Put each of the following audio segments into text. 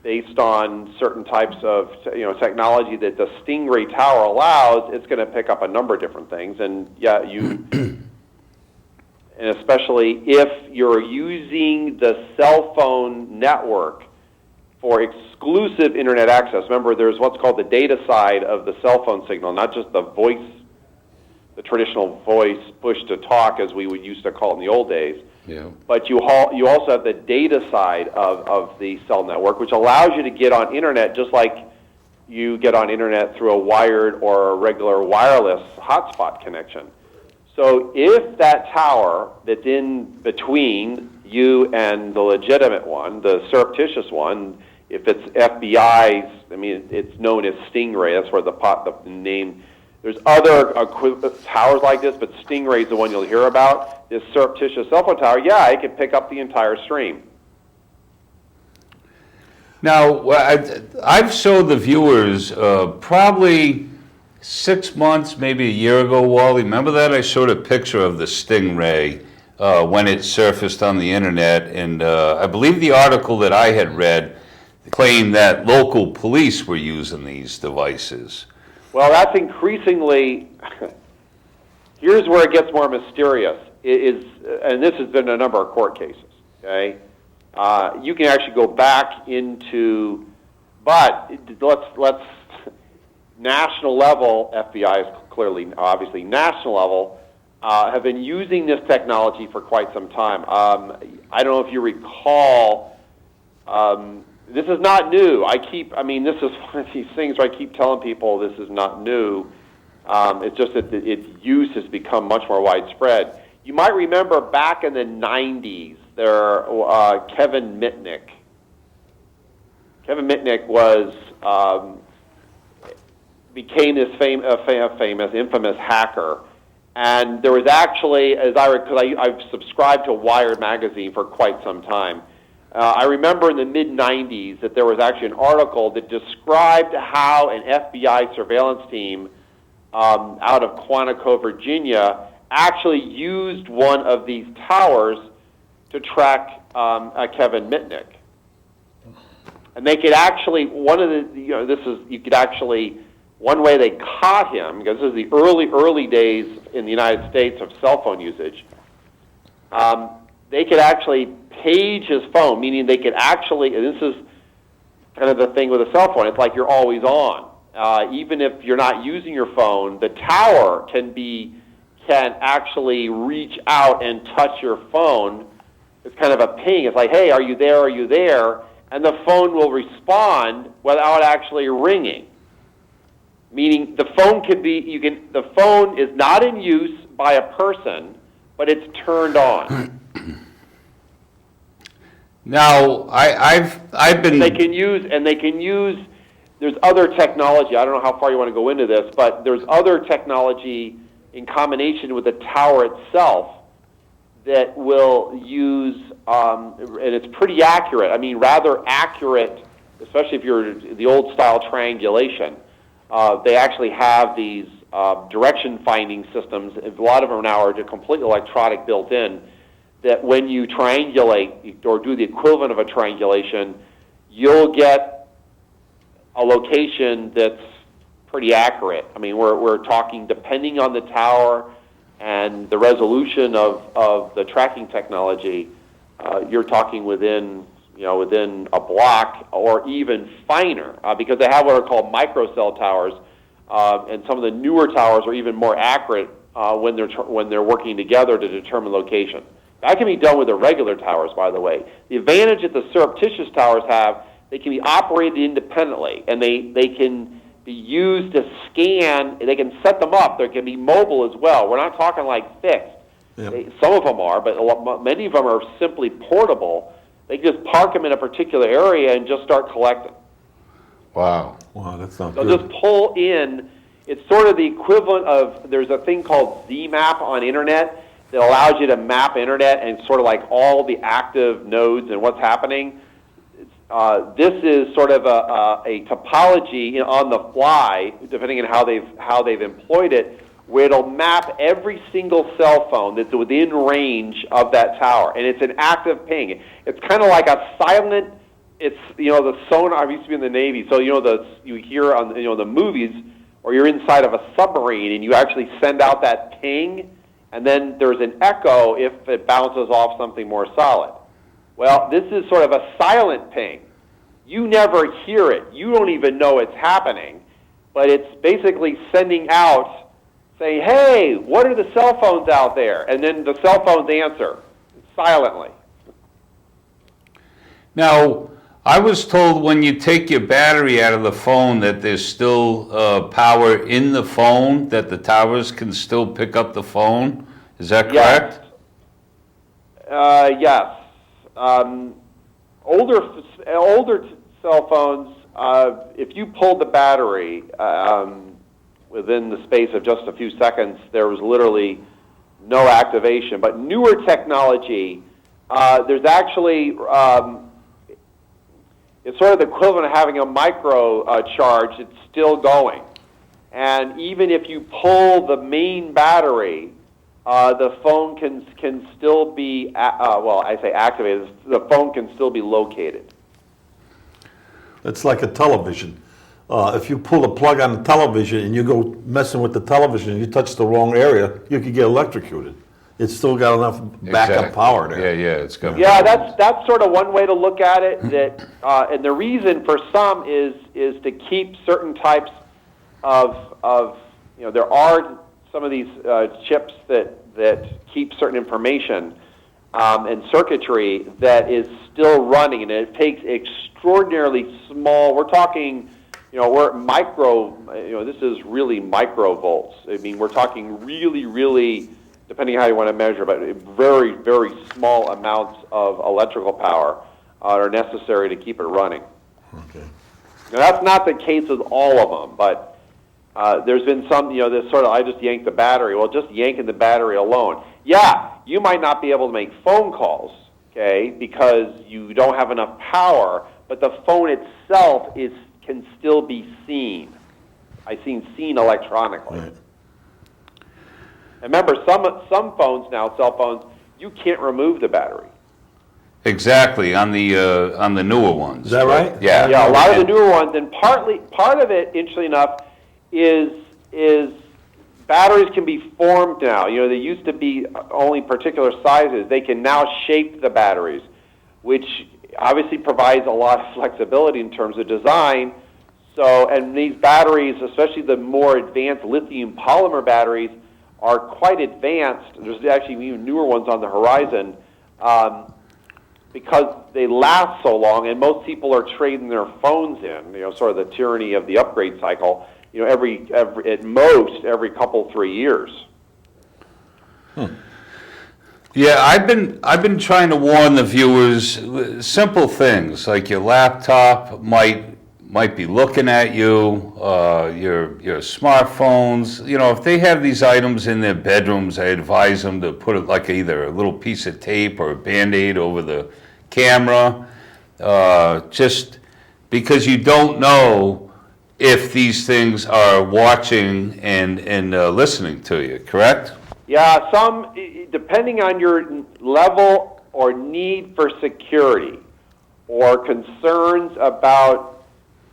based on certain types of technology that the Stingray tower allows, it's going to pick up a number of different things. And and especially if you're using the cell phone network for exclusive internet access. Remember, there's what's called the data side of the cell phone signal, not just the voice, the traditional voice push-to-talk as we would used to call it in the old days. Yeah. But you also have the data side of the cell network, which allows you to get on internet just like you get on internet through a wired or a regular wireless hotspot connection. So if that tower that's in between you and the legitimate one, the surreptitious one, if it's FBI's, it's known as Stingray. That's where the name. There's other towers like this, but Stingray is the one you'll hear about. This surreptitious cell phone tower, it can pick up the entire stream. Now, I've showed the viewers probably 6 months, maybe a year ago, Wally. Remember that? I showed a picture of the Stingray when it surfaced on the internet, and I believe the article that I had read claimed that local police were using these devices. Well, that's increasingly, here's where it gets more mysterious, and this has been a number of court cases, okay? You can actually go back into, but let's national level, FBI is clearly, obviously national level, have been using this technology for quite some time. I don't know if you recall, this is not new. This is one of these things where I keep telling people this is not new. It's just that its use has become much more widespread. You might remember back in the 90s, Kevin Mitnick. Kevin Mitnick became this infamous hacker. And there was actually, I've subscribed to Wired magazine for quite some time. I remember in the mid-90s that there was actually an article that described how an FBI surveillance team out of Quantico, Virginia, actually used one of these towers to track Kevin Mitnick. And they could actually, one way they caught him, because this is the early days in the United States of cell phone usage, they could actually page his phone, meaning they could actually, and this is kind of the thing with a cell phone, it's like you're always on. Even if you're not using your phone, the tower can actually reach out and touch your phone. It's kind of a ping. It's like, hey, are you there? Are you there? And the phone will respond without actually ringing. Meaning the phone the phone is not in use by a person, but it's turned on. Now, I've been. They can use. There's other technology. I don't know how far you want to go into this, but there's other technology in combination with the tower itself that will use, and it's pretty accurate. Rather accurate, especially if you're the old style triangulation. They actually have these direction finding systems. A lot of them now are completely electronic built in, that when you triangulate or do the equivalent of a triangulation, you'll get a location that's pretty accurate. We're talking, depending on the tower and the resolution of the tracking technology, you're talking within a block or even finer, because they have what are called microcell towers, and some of the newer towers are even more accurate when they're working together to determine location. That can be done with the regular towers, by the way. The advantage that the surreptitious towers have, they can be operated independently, and they can be used to scan. They can set them up. They can be mobile as well. We're not talking like fixed. Yep. Some of them are, but many of them are simply portable. They can just park them in a particular area and just start collecting. Wow, that sounds good. They'll just pull in. It's sort of the equivalent of, there's a thing called ZMap on internet that allows you to map internet and sort of like all the active nodes and what's happening. This is sort of a topology on the fly, depending on how they've employed it, where it'll map every single cell phone that's within range of that tower, and it's an active ping. It's kind of like a silent it's the sonar. I used to be in the Navy, so you hear on the movies, or you're inside of a submarine and you actually send out that ping, and then there's an echo if it bounces off something more solid. Well, this is sort of a silent ping. You never hear it. You don't even know it's happening, but it's basically sending out, saying, "Hey, what are the cell phones out there?" And then the cell phones answer silently. Now, I was told when you take your battery out of the phone that there's still power in the phone, that the towers can still pick up the phone. Is that correct? Yes. Older cell phones, if you pulled the battery within the space of just a few seconds, there was literally no activation. But newer technology, there's actually it's sort of the equivalent of having a micro charge. It's still going, and even if you pull the main battery, the phone can still be I say activated. The phone can still be located. It's like a television. If you pull the plug on the television and you go messing with the television and you touch the wrong area, you could get electrocuted. It's still got enough backup power there. Yeah, it's got. Yeah, that's sort of one way to look at it. That and the reason for some is to keep certain types of there are some of these chips that keep certain information and circuitry that is still running, and it takes extraordinarily small. We're talking, we're micro. This is really microvolts. I mean, we're talking really, depending on how you want to measure, but very, very small amounts of electrical power are necessary to keep it running. Okay. Now, that's not the case with all of them, but there's been some, this sort of, I just yanked the battery. Well, just yanking the battery alone. Yeah, you might not be able to make phone calls, okay, because you don't have enough power, but the phone itself can still be seen. I've seen electronically. Right. And remember, some phones now, cell phones, you can't remove the battery. Exactly, on the newer ones. Is that right? Yeah. Yeah, a lot of the newer ones, and part of it, interestingly enough, is batteries can be formed now. They used to be only particular sizes. They can now shape the batteries, which obviously provides a lot of flexibility in terms of design. So, and these batteries, especially the more advanced lithium polymer batteries, are quite advanced. There's actually even newer ones on the horizon because they last so long, and most people are trading their phones in. Sort of the tyranny of the upgrade cycle. Every at most every couple 3 years. Yeah, I've been trying to warn the viewers. Simple things like your laptop might be looking at you, your smartphones. If they have these items in their bedrooms, I advise them to put it like either a little piece of tape or a Band-Aid over the camera, just because you don't know if these things are watching and listening to you, correct? Yeah, some, depending on your level or need for security or concerns about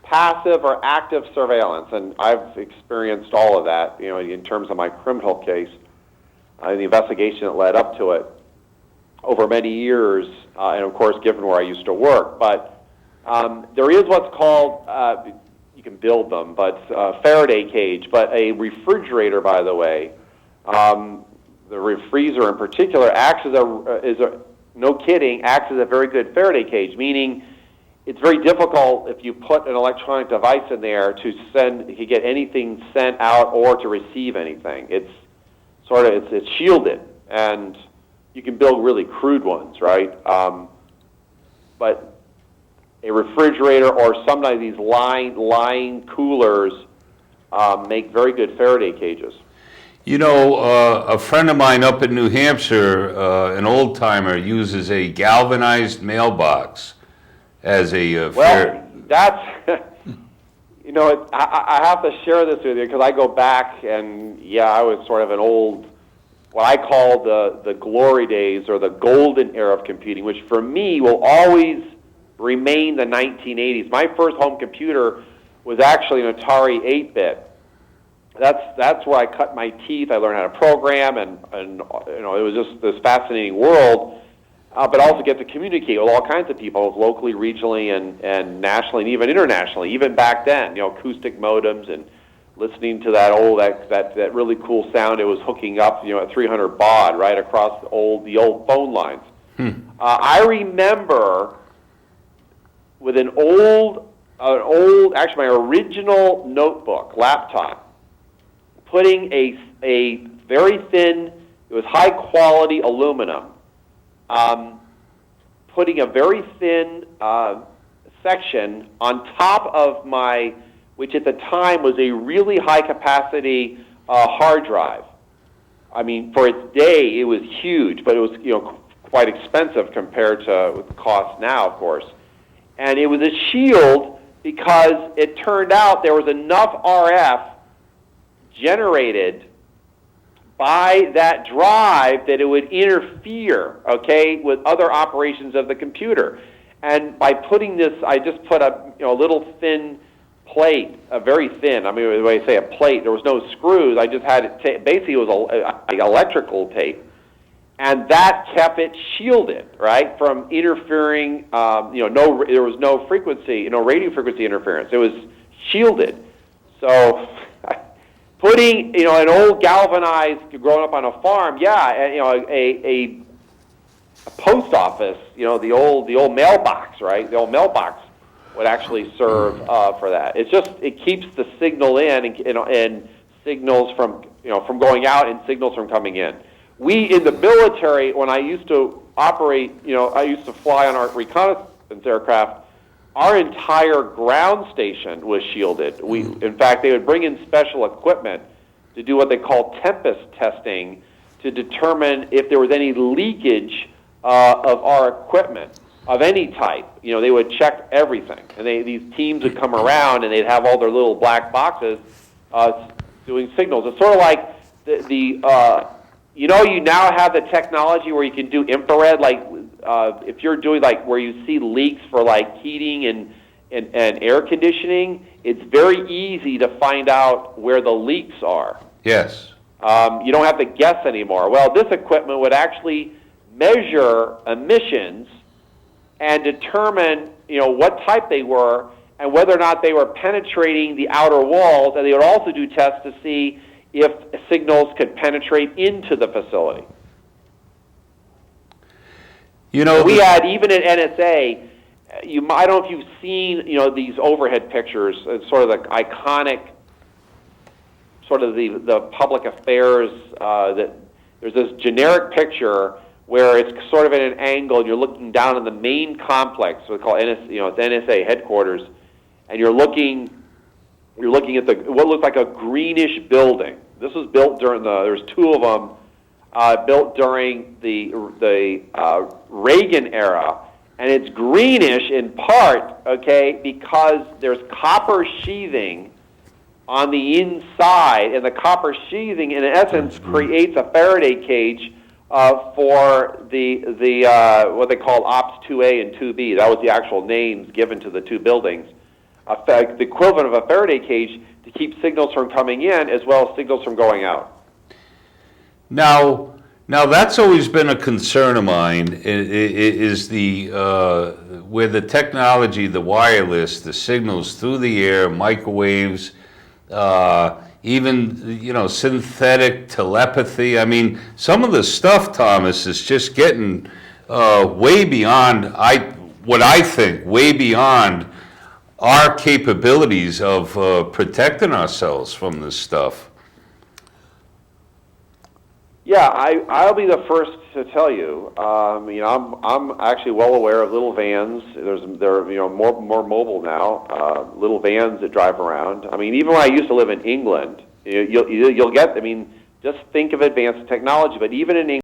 passive or active surveillance, and I've experienced all of that, in terms of my criminal case, the investigation that led up to it over many years, and of course, given where I used to work. But there is what's called, you can build them, but Faraday cage, but a refrigerator, by the way, the freezer in particular acts as no kidding, acts as a very good Faraday cage, meaning it's very difficult if you put an electronic device in there to get anything sent out or to receive anything. It's shielded, and you can build really crude ones, right? But a refrigerator or some of these line coolers make very good Faraday cages. A friend of mine up in New Hampshire, an old timer, uses a galvanized mailbox as a that's I have to share this with you because I go back and I was sort of an old, what I call the glory days or the golden era of computing, which for me will always remained the 1980s. My first home computer was actually an Atari 8-bit. That's where I cut my teeth. I learned how to program, and it was just this fascinating world. But also get to communicate with all kinds of people, locally, regionally, and nationally, and even internationally. Even back then, acoustic modems and listening to that really cool sound. It was hooking up, at 300 baud right across the old phone lines. I remember with an old, actually my original notebook, laptop, putting a very thin, it was high quality aluminum, putting a very thin section on top of my, which at the time was a really high capacity hard drive. I mean, for its day, it was huge, but it was quite expensive compared to the cost now, of course. And it was a shield because it turned out there was enough RF generated by that drive that it would interfere, with other operations of the computer. And by putting this, I just put a little thin plate, a very thin. I mean, when I say a plate, there was no screws. I just had it. Basically, it was electrical tape, and that kept it shielded, right, from interfering. There was no frequency, radio frequency interference. It was shielded. So, putting an old galvanized, growing up on a farm, a post office, the old mailbox, right? The old mailbox would actually serve for that. It keeps the signal in and signals from going out and signals from coming in. We in the military, when I used to operate, I used to fly on our reconnaissance aircraft. Our entire ground station was shielded. In fact, they would bring in special equipment to do what they call tempest testing to determine if there was any leakage of our equipment of any type. They would check everything, and these teams would come around and they'd have all their little black boxes doing signals. It's sort of like you now have the technology where you can do infrared, like if you're doing where you see leaks for heating and air conditioning, it's very easy to find out where the leaks are. Yes. You don't have to guess anymore. Well, this equipment would actually measure emissions and determine, what type they were and whether or not they were penetrating the outer walls, and they would also do tests to see if signals could penetrate into the facility. We had, even at NSA, I don't know if you've seen, these overhead pictures, sort of the iconic, sort of the public affairs, that there's this generic picture where it's sort of at an angle, and you're looking down on the main complex, we call it's NSA headquarters, and you're looking at what looks like a greenish building. This was built during there's two of them built during the Reagan era, and it's greenish in part, because there's copper sheathing on the inside, and the copper sheathing, in essence, creates a Faraday cage for the what they call Ops 2A and 2B. That was the actual names given to the two buildings. The equivalent of a Faraday cage to keep signals from coming in as well as signals from going out. Now that's always been a concern of mine, is the where the technology, the wireless, the signals through the air, microwaves, even synthetic telepathy. I mean, some of the stuff, Thomas, is just getting way beyond what I think, way beyond our capabilities of protecting ourselves from this stuff. Yeah, I'll be the first to tell you. I'm actually well aware of little vans. They're more mobile now. Little vans that drive around. I mean, even when I used to live in England, you'll get. I mean, just think of advanced technology. But even in England,